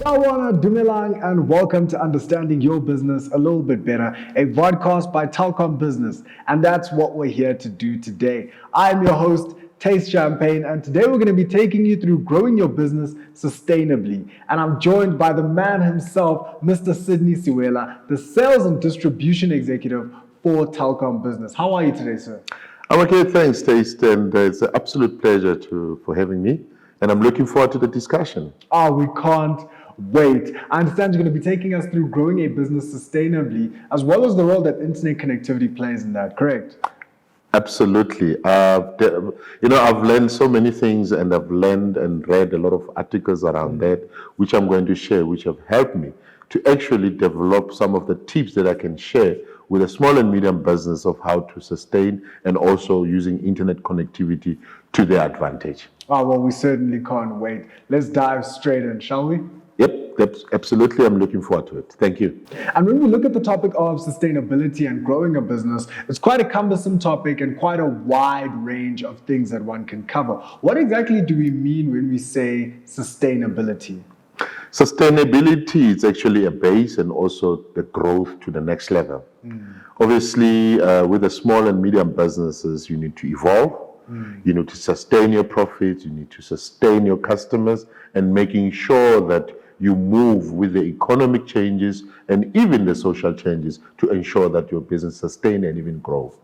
Sawana Dumelang and welcome to Understanding Your Business a Little Bit Better, a podcast by Telkom Business. And that's what we're here to do today. I'm your host, Taste Champagne, and today we're going to be taking you through growing your business sustainably. And I'm joined by the man himself, Mr. Sydney Siwela, the Sales and Distribution Executive for Telkom Business. How are you today, sir? I'm okay, thanks, Taste, and it's an absolute pleasure for having me, and I'm looking forward to the discussion. We can't wait. I understand you're going to be taking us through growing a business sustainably, as well as the role that internet connectivity plays in that, correct? Absolutely. I've learned so many things, and I've learned and read a lot of articles around that, which I'm going to share, which have helped me to actually develop some of the tips that I can share with a small and medium business of how to sustain and also using internet connectivity to their advantage. Well, we certainly can't wait. Let's dive straight in, shall we? Yep, absolutely. I'm looking forward to it. Thank you. And when we look at the topic of sustainability and growing a business, it's quite a cumbersome topic and quite a wide range of things that one can cover. What exactly do we mean when we say sustainability? Sustainability is actually a base and also the growth to the next level. Obviously, with the small and medium businesses, you need to evolve. You need to sustain your profits. You need to sustain your customers and making sure that you move with the economic changes and even the social changes to ensure that your business sustain and even grow.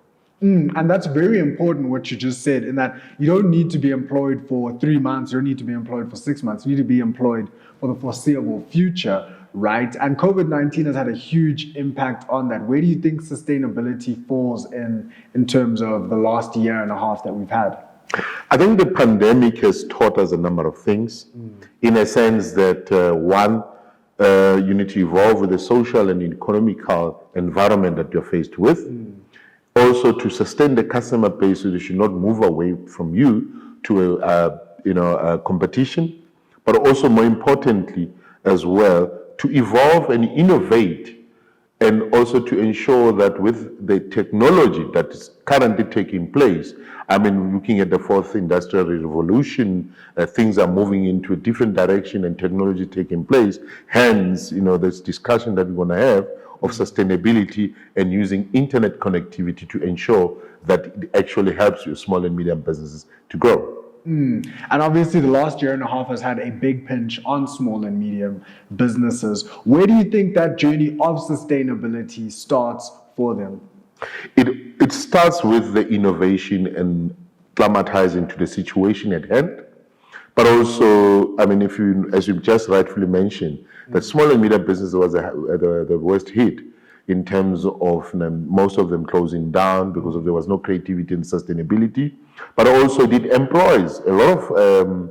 And that's very important what you just said, in that you don't need to be employed for 3 months, you don't need to be employed for 6 months, you need to be employed for the foreseeable future, right? And COVID-19 has had a huge impact on that. Where do you think sustainability falls in terms of the last year and a half that we've had? I think the pandemic has taught us a number of things, in a sense that one, you need to evolve with the social and economical environment that you're faced with. Also, to sustain the customer base, so they should not move away from you to a competition, but also more importantly as well, to evolve and innovate, and also to ensure that with the technology that is currently taking place, I mean, looking at the fourth industrial revolution, things are moving into a different direction and technology taking place. Hence, this discussion that we're going to have of sustainability and using internet connectivity to ensure that it actually helps your small and medium businesses to grow. And obviously the last year and a half has had a big pinch on small and medium businesses. Where do you think that journey of sustainability starts for them? It starts with the innovation and climatizing to the situation at hand. But also, I mean, as you just rightfully mentioned, that small and medium business was the worst hit in terms of most of them closing down because there was no creativity and sustainability. But also it employs a lot of,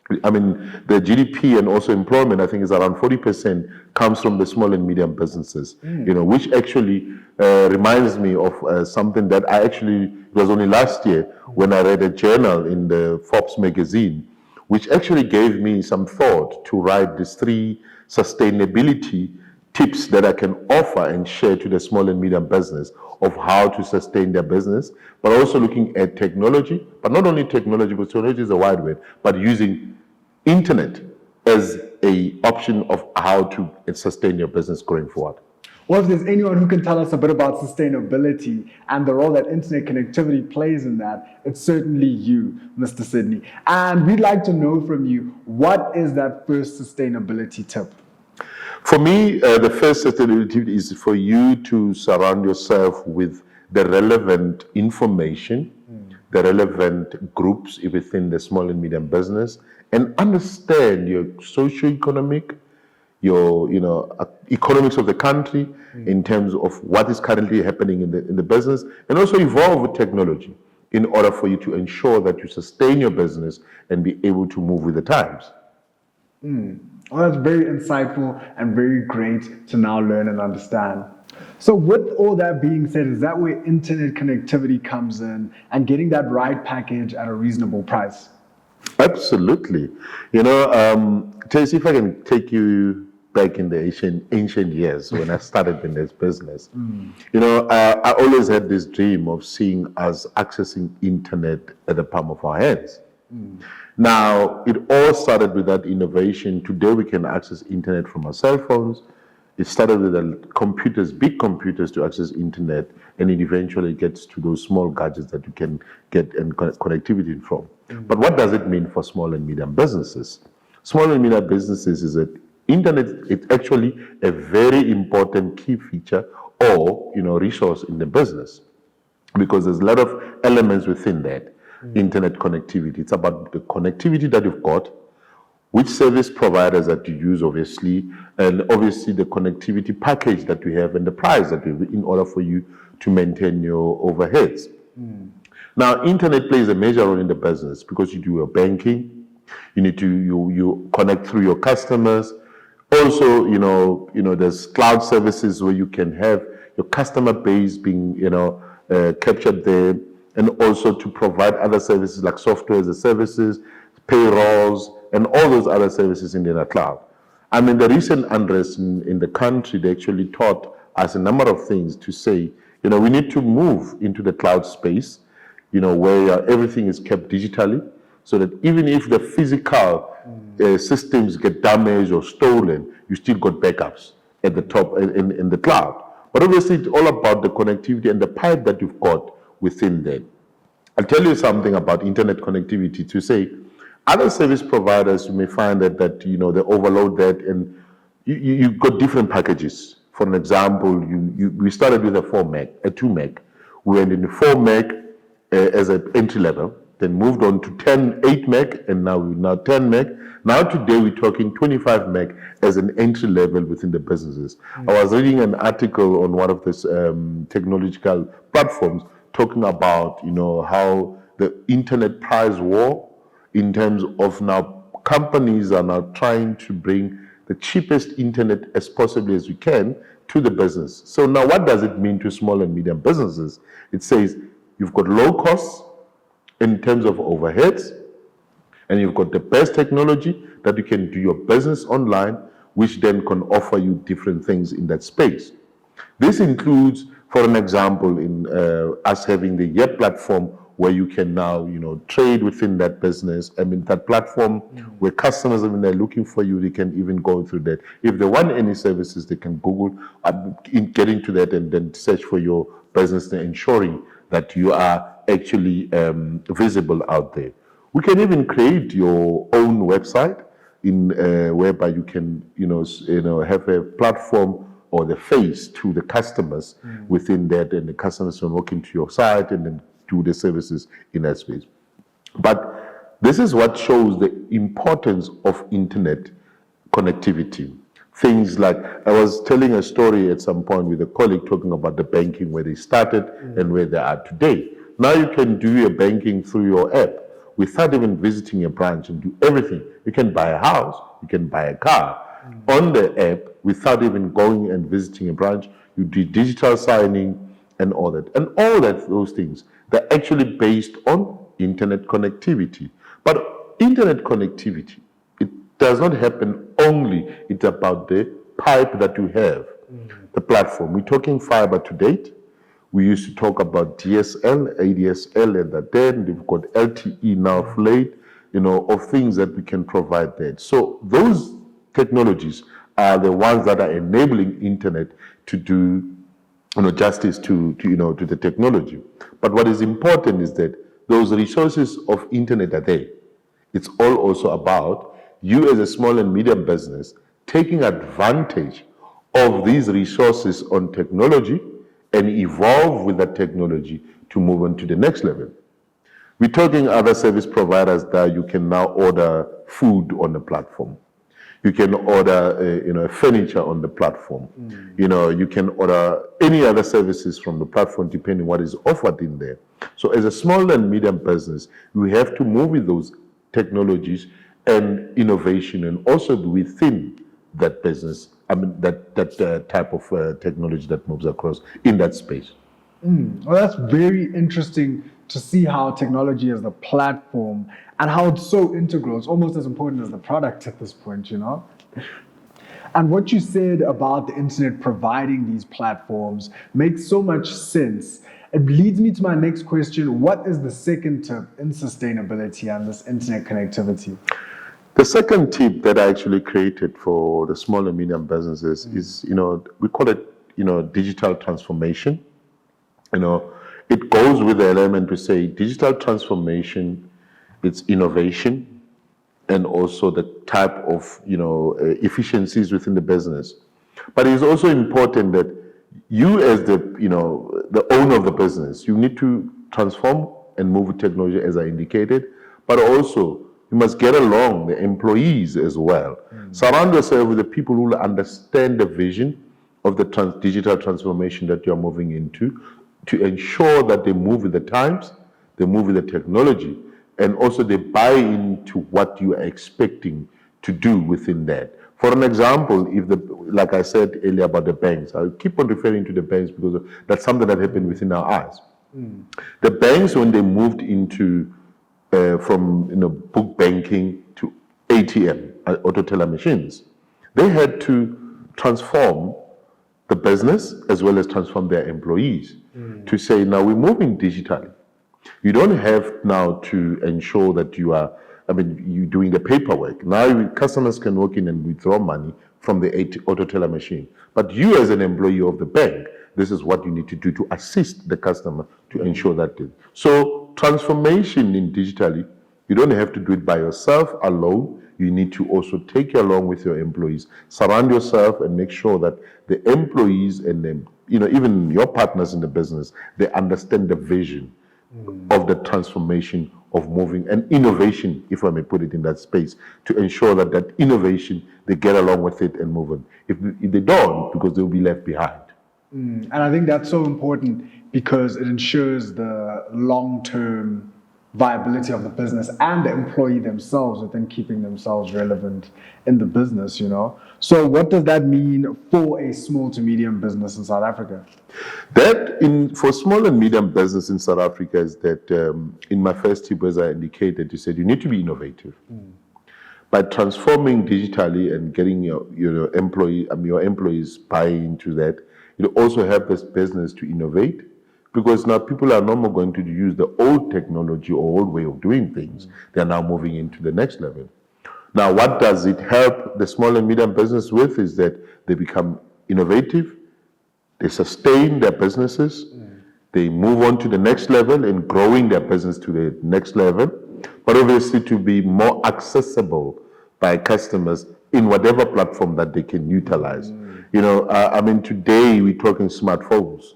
the GDP and also employment, I think is around 40% comes from the small and medium businesses, which actually reminds me of something that it was only last year when I read a journal in the Forbes magazine, which actually gave me some thought to write these 3 sustainability tips that I can offer and share to the small and medium business of how to sustain their business, but also looking at technology, but not only technology, but technology is a wide word, but using internet as a option of how to sustain your business going forward. Well, if there's anyone who can tell us a bit about sustainability and the role that internet connectivity plays in that, it's certainly you, Mr. Sydney. And we'd like to know from you, what is that first sustainability tip? For me, the first sustainability is for you to surround yourself with the relevant information, the relevant groups within the small and medium business, and understand your socio-economic, your economics of the country in terms of what is currently happening in the business, and also evolve with technology in order for you to ensure that you sustain your business and be able to move with the times. Well, that's very insightful and very great to now learn and understand. So with all that being said, is that where internet connectivity comes in and getting that right package at a reasonable price? Absolutely. Tracy, if I can take you back in the ancient years when I started in this business, I always had this dream of seeing us accessing internet at the palm of our hands. Now, it all started with that innovation. Today, we can access internet from our cell phones. It started with the computers, big computers to access internet, and it eventually gets to those small gadgets that you can get and connectivity from. But what does it mean for small and medium businesses? Small and medium businesses is that internet is actually a very important key feature or resource in the business, because there's a lot of elements within that internet connectivity. It's about the connectivity that you've got, which service providers that you use, obviously, and obviously the connectivity package that we have and the price that we have in order for you to maintain your overheads. Now, internet plays a major role in the business because you do your banking, you need to you connect through your customers. Also, there's cloud services where you can have your customer base being captured there, and also to provide other services like software as a services, payrolls, and all those other services in the cloud. I mean, the recent unrest in the country, they actually taught us a number of things to say, we need to move into the cloud space, where everything is kept digitally, so that even if the physical systems get damaged or stolen, you still got backups at the top in the cloud. But obviously, it's all about the connectivity and the pipe that you've got within that. I'll tell you something about internet connectivity to say, other service providers, you may find that they overload that, and you've got different packages. For an example, we started with a 4 meg, a 2 meg. We went into 4 meg as an entry level, then moved on to 8 meg, and now 10 meg. Now today we're talking 25 meg as an entry level within the businesses. I was reading an article on one of these technological platforms talking about how the internet price war, in terms of now companies are now trying to bring the cheapest internet as possibly as we can to the business. So now what does it mean to small and medium businesses? It says you've got low costs in terms of overheads, and you've got the best technology that you can do your business online, which then can offer you different things in that space. This includes, for an example, in us having the Yep platform, where you can now, trade within that business. I mean, that platform where customers, when they're looking for you, they can even go through that. If they want any services, they can Google, get into that, and then search for your business, ensuring that you are actually visible out there. We can even create your own website whereby you can, have a platform or the face to the customers within that, and the customers can walk into your site and then do the services in that space. But this is what shows the importance of internet connectivity. Things like, I was telling a story at some point with a colleague talking about the banking, where they started and where they are today. Now you can do your banking through your app without even visiting a branch and do everything. You can buy a house, you can buy a car on the app without even going and visiting a branch. You do digital signing and all that. And all that, those things, they're actually based on internet connectivity. But internet connectivity, it does not happen only, it's about the pipe that you have, the platform. We're talking fiber to date. We used to talk about DSL, ADSL, and that then we've got LTE now of late, of things that we can provide there. So those technologies are the ones that are enabling internet to do justice to the technology. But what is important is that those resources of internet are there. It's all also about you as a small and medium business taking advantage of these resources on technology and evolve with that technology to move on to the next level. We're talking other service providers that you can now order food on the platform. You can order, furniture on the platform. You can order any other services from the platform depending what is offered in there. So as a small and medium business, we have to move with those technologies and innovation, and also within that business, that type of technology that moves across in that space. Well, that's very interesting to see how technology as the platform and how it's so integral. It's almost as important as the product at this point, And what you said about the internet providing these platforms makes so much sense. It leads me to my next question. What is the second tip in sustainability and this internet connectivity? The second tip that I actually created for the small and medium businesses is, we call it, digital transformation. It goes with the element to say digital transformation, it's innovation, and also the type of, efficiencies within the business. But it's also important that you as the owner of the business, you need to transform and move with technology as I indicated, but also you must get along the employees as well. Surround yourself with the people who will understand the vision of the digital transformation that you're moving into to ensure that they move with the times, they move with the technology, and also they buy into what you are expecting to do within that. For an example, like I said earlier about the banks, I'll keep on referring to the banks because that's something that happened within our eyes. The banks, when they moved into from book banking to ATM, auto teller machines, they had to transform the business as well as transform their employees to say, now we're moving digitally. You don't have now to ensure that you're doing the paperwork. Now customers can walk in and withdraw money from the auto teller machine. But you as an employee of the bank, this is what you need to do to assist the customer to ensure that. So transformation in digitally, you don't have to do it by yourself alone. You need to also take you along with your employees. Surround yourself and make sure that the employees and them, even your partners in the business, they understand the vision of the transformation of moving and innovation, if I may put it in that space, to ensure that that innovation, they get along with it and move on. If they don't, because they'll be left behind. And I think that's so important because it ensures the long-term viability of the business and the employee themselves within keeping themselves relevant in the business, So what does that mean for a small to medium business in South Africa? For small and medium business in South Africa is that in my first tip, as I indicated, you said you need to be innovative. By transforming digitally and getting your employees buy into that, you also help this business to innovate, because now people are no more going to use the old technology or old way of doing things. They are now moving into the next level. Now, what does it help the small and medium business with is that they become innovative, they sustain their businesses, they move on to the next level and growing their business to the next level, but obviously to be more accessible by customers in whatever platform that they can utilize. Today we're talking smartphones.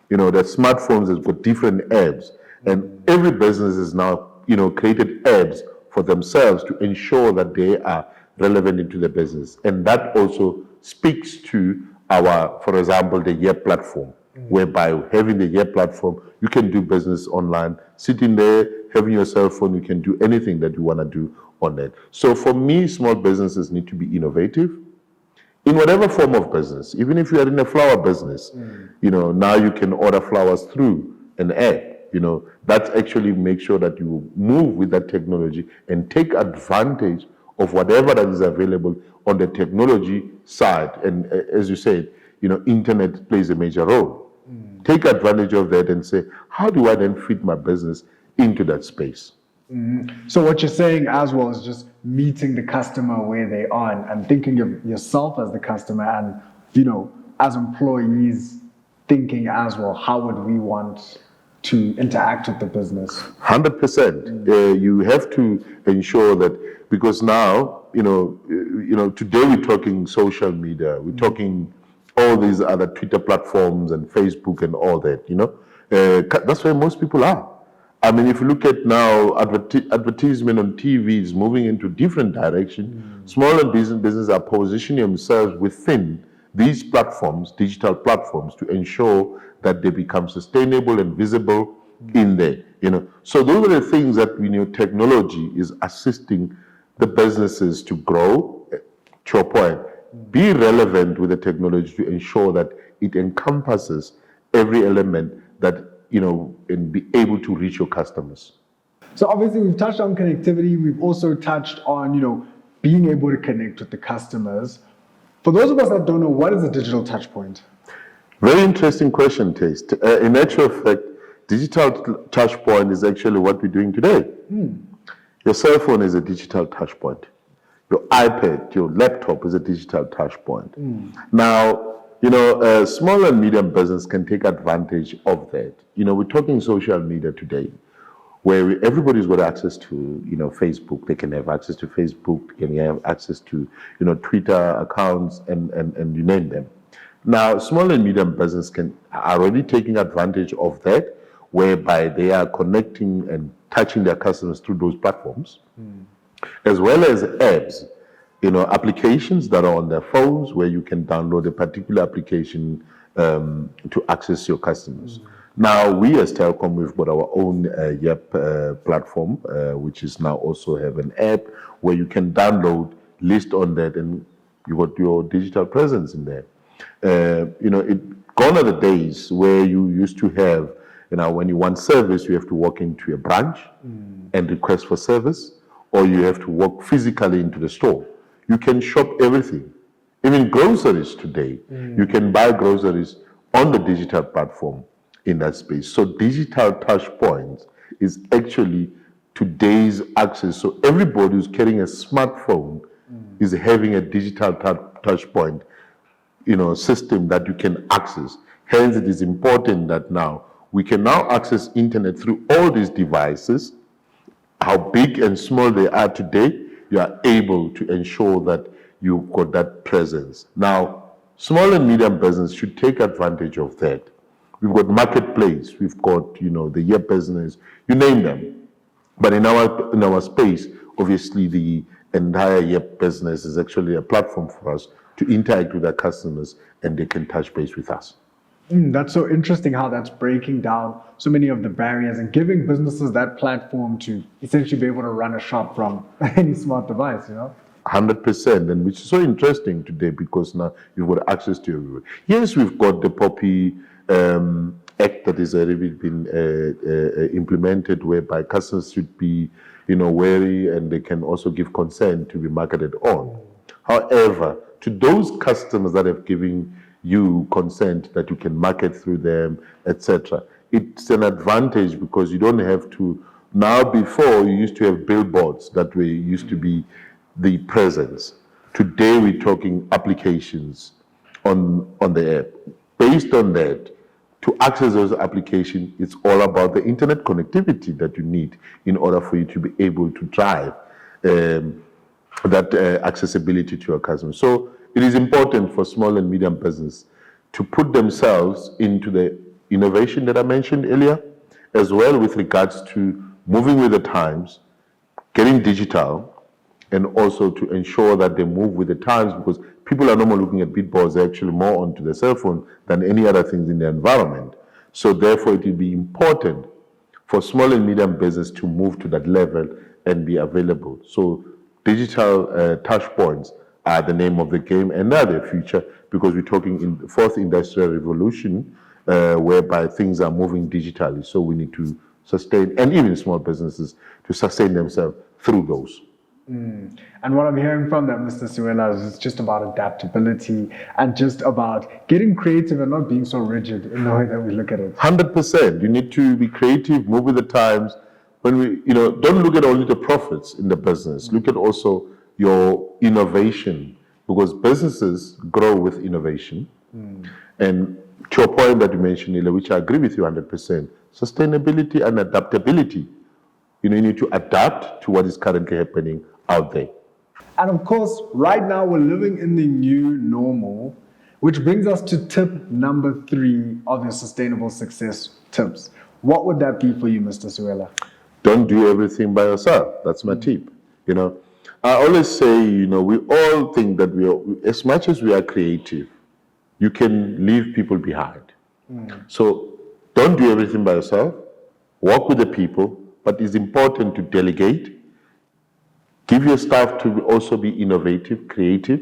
The smartphones has got different apps, and every business is now, created apps for themselves to ensure that they are relevant into the business. And that also speaks to for example, the Year platform, whereby having the Year platform, you can do business online, sitting there, having your cell phone, you can do anything that you want to do on that. So for me, small businesses need to be innovative in whatever form of business. Even if you are in a flower business, now you can order flowers through an app. That actually makes sure that you move with that technology and take advantage of whatever that is available on the technology side. And as you said, internet plays a major role. Take advantage of that and say, how do I then fit my business into that space? So what you're saying as well is just meeting the customer where they are and thinking of yourself as the customer and, as employees thinking as well, how would we want to interact with the business? 100%. You have to ensure that, because now, today we're talking social media, we're talking all these other Twitter platforms and Facebook and all that, that's where most people are. If you look at now, advertisement on TV is moving into different direction. Small and business are positioning themselves within these platforms, digital platforms, to ensure that they become sustainable and visible in there. So those are the things that technology is assisting the businesses to grow. To your point, be relevant with the technology to ensure that it encompasses every element that and be able to reach your customers. So obviously we've touched on connectivity. We've also touched on, being able to connect with the customers. For those of us that don't know, what is a digital touch point? Very interesting question, Taste. In actual fact, digital touch point is actually what we're doing today. Your cell phone is a digital touch point. Your iPad, your laptop is a digital touch point. Now, small and medium business can take advantage of that. We're talking social media today, where everybody's got access to, Facebook. They can have access to Facebook, they can have access to, Twitter accounts, and you name them. Now, small and medium business are already taking advantage of that, whereby they are connecting and touching their customers through those platforms, as well as apps, applications that are on their phones where you can download a particular application to access your customers. Now, we as Telkom, we've got our own YEP platform, which is now also have an app where you can download, list on that, and you got your digital presence in there. Gone are the days where you used to have, when you want service, you have to walk into a branch and request for service, or you have to walk physically into the store. You can shop everything, even groceries today. You can buy groceries on the digital platform in that space. So digital touch points is actually today's access. So everybody who's carrying a smartphone is having a digital touch point, system that you can access. Hence, it is important that now we can now access internet through all these devices. How big and small they are today, you are able to ensure that you've got that presence. Now, small and medium business should take advantage of that. We've got marketplace, we've got, the YEP business, you name them. But in our space, obviously the entire YEP business is actually a platform for us to interact with our customers, and they can touch base with us. That's so interesting how that's breaking down so many of the barriers and giving businesses that platform to essentially be able to run a shop from any smart device, 100%, and which is so interesting today because now you've got access to everywhere. Yes, we've got the POPI Act that has already been implemented, whereby customers should be, wary, and they can also give consent to be marketed on. However, to those customers that have given you consent that you can market through them, etc., it's an advantage because you don't have to. Now, before you used to have billboards that way used to be the presence. Today we're talking applications on the app. Based on that, to access those applications, it's all about the internet connectivity that you need in order for you to be able to drive that accessibility to your customers. So it is important for small and medium business to put themselves into the innovation that I mentioned earlier, as well with regards to moving with the times, getting digital, and also to ensure that they move with the times, because people are no more looking at billboards, they're actually more onto the cell phone than any other things in the environment. So therefore it will be important for small and medium business to move to that level and be available. So digital touch points are the name of the game, and they're the future, because we're talking in the fourth industrial revolution, whereby things are moving digitally. So we need to sustain, and even small businesses, to sustain themselves through those. And what I'm hearing from that, Mr. Suela, is it's just about adaptability and just about getting creative and not being so rigid in the way that we look at it. 100%. You need to be creative, move with the times. When we, don't look at only the profits in the business. Look at also your innovation, because businesses grow with innovation. And to a point that you mentioned, Ila, which I agree with you 100%, sustainability and adaptability. You need to adapt to what is currently happening out there. And of course, right now we're living in the new normal, which brings us to tip number 3 of your sustainable success tips. What would that be for you, Mr. Suela? Don't do everything by yourself. That's my tip. I always say, we all think that as much as we are creative, you can leave people behind. So don't do everything by yourself. Work with the people, but it's important to delegate. Give your staff to also be innovative, creative.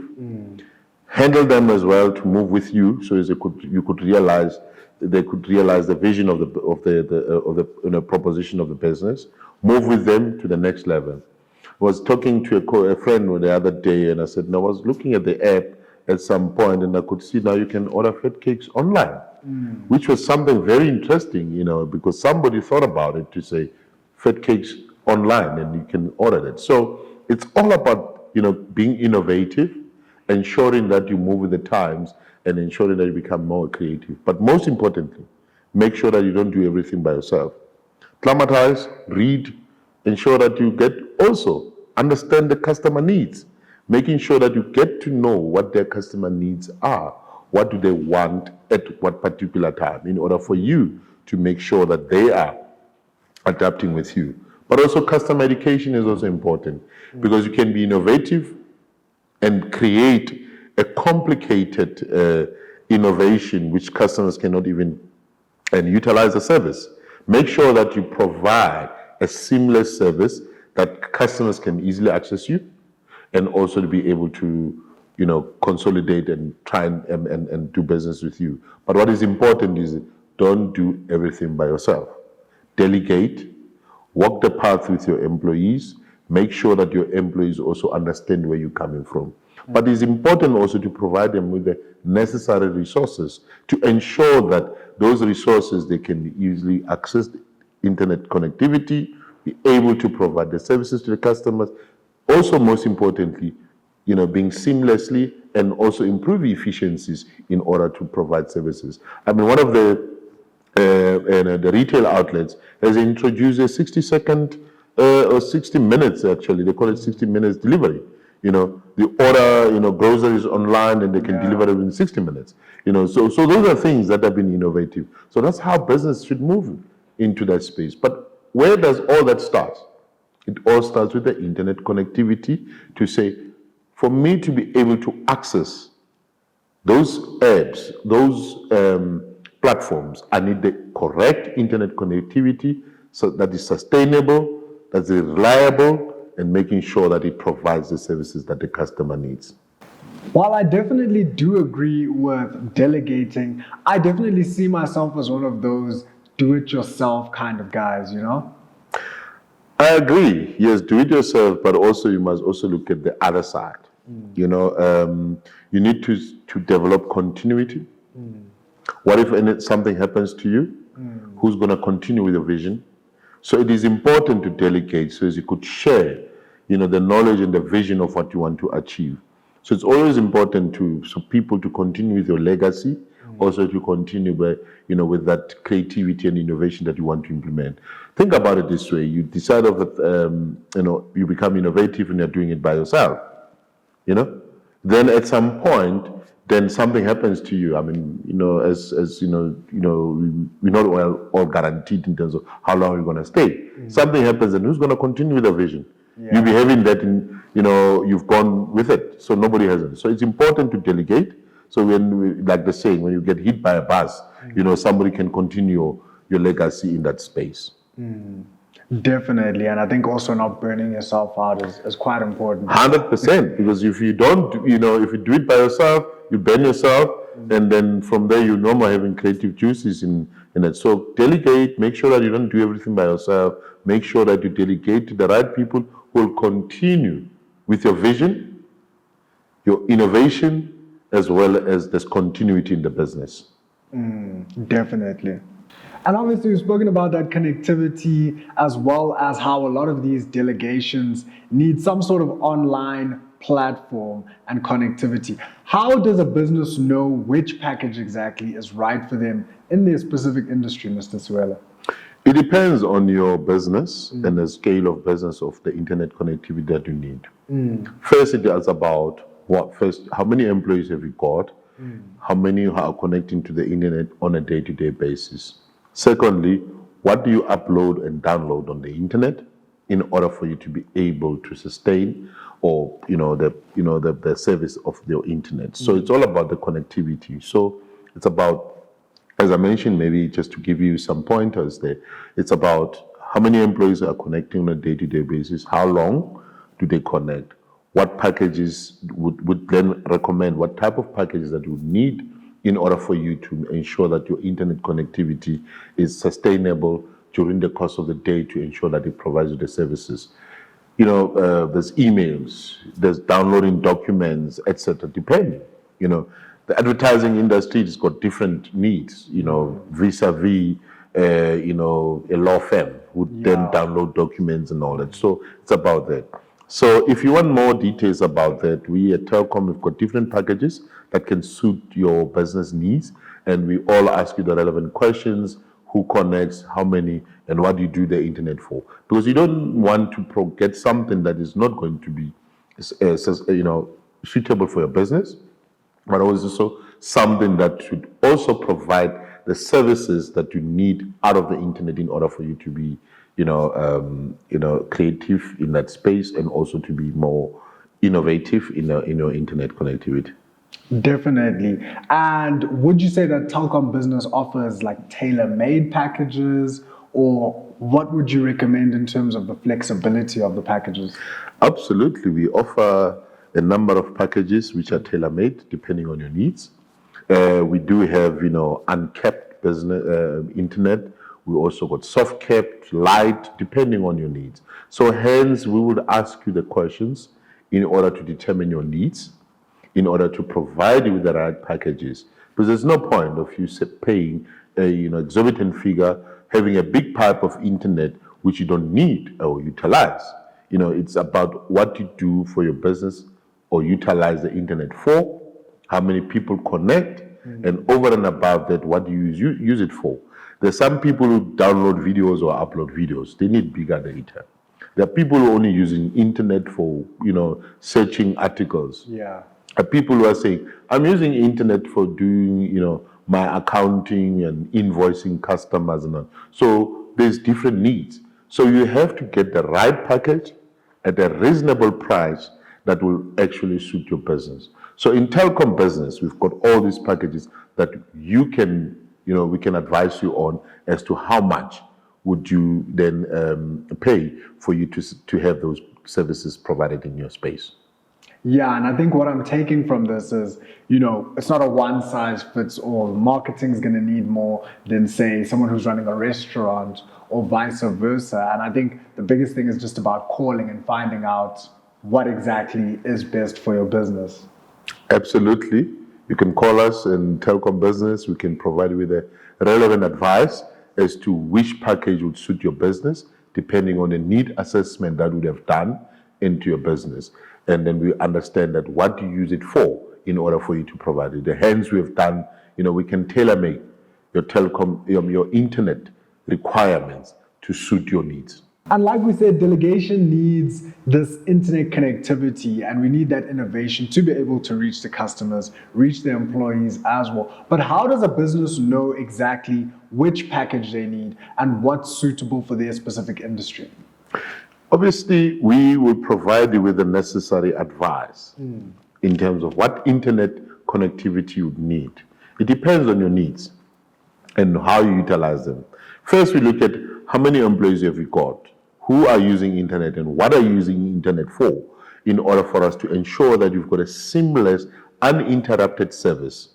Handle them as well to move with you, so as they could realize the vision of the proposition of the business. Move with them to the next level. I was talking to a friend the other day, and I said, I was looking at the app at some point, and I could see now you can order fat cakes online, which was something very interesting, because somebody thought about it to say fat cakes online and you can order it. So it's all about, being innovative, ensuring that you move with the times and ensuring that you become more creative. But most importantly, make sure that you don't do everything by yourself. Climatize, read, ensure that you get also understand the customer needs, making sure that you get to know what their customer needs are. What do they want at what particular time in order for you to make sure that they are adapting with you. But also customer education is also important because you can be innovative and create a complicated innovation which customers cannot even and utilize the service. Make sure that you provide a seamless service that customers can easily access you and also to be able to, consolidate and try and do business with you. But what is important is don't do everything by yourself. Delegate, walk the path with your employees, make sure that your employees also understand where you're coming from. But it's important also to provide them with the necessary resources to ensure that those resources, they can easily access internet connectivity, be able to provide the services to the customers. Also, most importantly, being seamlessly and also improve efficiencies in order to provide services. I mean, one of the retail outlets has introduced a 60-second or 60 minutes, actually, they call it 60 minutes delivery. They order, groceries online and they can deliver it in 60 minutes. So those are things that have been innovative. So that's how business should move into that space. But where does all that start? It all starts with the internet connectivity to say, for me to be able to access those apps, those platforms, I need the correct internet connectivity so that is sustainable, that's reliable, and making sure that it provides the services that the customer needs. While I definitely do agree with delegating, I definitely see myself as one of those do-it-yourself kind of guys, I agree. Yes, do it yourself, but also you must also look at the other side. You need to develop continuity. What if something happens to you? Who's going to continue with your vision? So it is important to delegate so as you could share, the knowledge and the vision of what you want to achieve. So it's always important for people to continue with your legacy, also to continue with that creativity and innovation that you want to implement. Think about it this way: you decide you become innovative and you're doing it by yourself. Then at some point, then something happens to you. I mean, as we're not all guaranteed in terms of how long we're going to stay. Something happens, and who's going to continue with the vision? Yeah. You'll be having that you've gone with it, so nobody has it. So it's important to delegate. So like the saying, when you get hit by a bus, somebody can continue your legacy in that space. Definitely, and I think also not burning yourself out is quite important. 100%, because if you don't, if you do it by yourself, you burn yourself, and then from there you're no more having creative juices in it. So delegate, make sure that you don't do everything by yourself. Make sure that you delegate to the right people who will continue with your vision, your innovation, as well as this continuity in the business. Definitely. And obviously, we've spoken about that connectivity as well as how a lot of these delegations need some sort of online platform and connectivity. How does a business know which package exactly is right for them in their specific industry, Mr. Suela? It depends on your business and the scale of business of the internet connectivity that you need. First, it is about how many employees have you got? How many are connecting to the internet on a day-to-day basis? Secondly, what do you upload and download on the internet in order for you to be able to sustain or the service of your internet? So it's all about the connectivity. So it's about, as I mentioned, maybe just to give you some pointers there, it's about how many employees are connecting on a day-to-day basis, how long do they connect, what packages would then recommend, what type of packages that you would need in order for you to ensure that your internet connectivity is sustainable during the course of the day to ensure that it provides you the services. There's emails, there's downloading documents, etc. Depending, The advertising industry has got different needs, vis-a-vis, a law firm who then download documents and all that. So it's about that. So if you want more details about that, we at Telkom have got different packages that can suit your business needs. And we all ask you the relevant questions: who connects, how many, and what do you do the internet for? Because you don't want to get something that is not going to be, suitable for your business, but also something that should also provide the services that you need out of the internet in order for you to be, creative in that space, and also to be more innovative in your internet connectivity. Definitely. And would you say that Telkom Business offers like tailor-made packages, or what would you recommend in terms of the flexibility of the packages? Absolutely. We offer a number of packages which are tailor-made depending on your needs. We do have, uncapped business internet. We also got soft capped, light, depending on your needs. So hence, we would ask you the questions in order to determine your needs, in order to provide you with the right packages. Because there's no point of you paying a exorbitant figure, having a big pipe of internet which you don't need or utilize. It's about what you do for your business or utilize the internet for, how many people connect, and over and above that, what do you use it for? There's some people who download videos or upload videos. They need bigger data. There are people who are only using internet for, searching articles. Yeah. People who are saying, I'm using internet for doing, my accounting and invoicing customers and all. So there's different needs. So you have to get the right package at a reasonable price that will actually suit your business. So in Telkom Business, we've got all these packages that you can, we can advise you on as to how much would you then pay for you to have those services provided in your space. Yeah, and I think what I'm taking from this is, it's not a one size fits all. Marketing is going to need more than, say, someone who's running a restaurant, or vice versa. And I think the biggest thing is just about calling and finding out what exactly is best for your business. Absolutely. You can call us in Telkom Business. We can provide you with a relevant advice as to which package would suit your business, depending on the need assessment that we would have done into your business. And then we understand that what you use it for in order for you to provide it. Hence, we have done, we can tailor-make your telecom, your internet requirements to suit your needs. And like we said, delegation needs this internet connectivity, and we need that innovation to be able to reach the customers, reach the employees as well. But how does a business know exactly which package they need and what's suitable for their specific industry? Obviously, we will provide you with the necessary advice in terms of what internet connectivity you need. It depends on your needs and how you utilize them. First, we look at how many employees have you got, who are using internet, and what are you using internet for, in order for us to ensure that you've got a seamless, uninterrupted service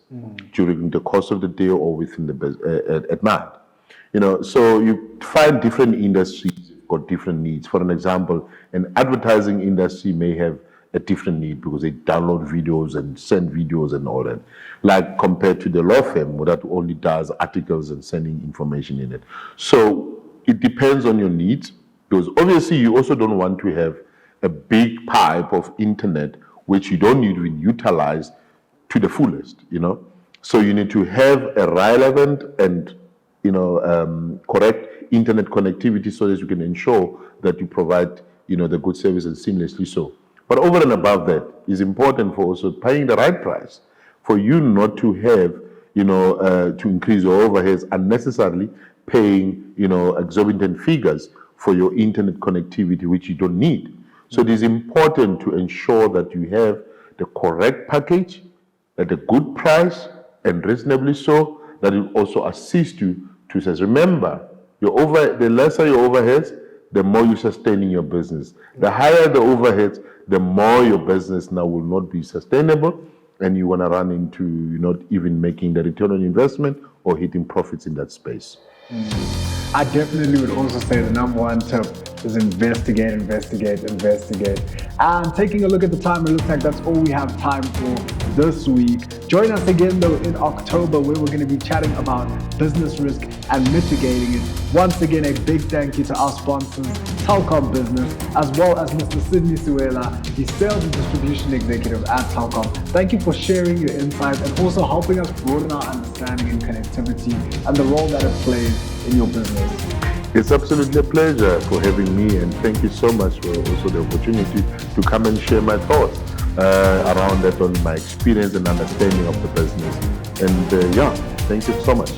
during the course of the day or within the at night. So you find different industries got different needs. For an example, an advertising industry may have a different need because they download videos and send videos and all that, like compared to the law firm that only does articles and sending information in it. So it depends on your needs, because obviously you also don't want to have a big pipe of internet which you don't need to utilize to the fullest, So you need to have a relevant and correct internet connectivity so that you can ensure that you provide the good service and seamlessly so. But over and above that, it's important for also paying the right price for you not to have to increase your overheads unnecessarily, paying exorbitant figures for your internet connectivity which you don't need. So it is important to ensure that you have the correct package at a good price and reasonably so, that will also assist you to say, remember, the lesser your overheads, the more you're sustaining your business. The higher the overheads, the more your business now will not be sustainable, and you want to run into not even making the return on investment or hitting profits in that space. I definitely would also say the number one tip is investigate, investigate, investigate. And taking a look at the time, it looks like that's all we have time for this week. Join us again though in October, where we're going to be chatting about business risk and mitigating it. Once again, a big thank you to our sponsors, Telkom Business, as well as Mr. Sydney Suela, the Sales and Distribution Executive at Telkom. Thank you for sharing your insights and also helping us broaden our understanding in connectivity and the role that it plays in your business. It's absolutely a pleasure for having me, and thank you so much for also the opportunity to come and share my thoughts around that, on my experience and understanding of the business. And yeah, thank you so much.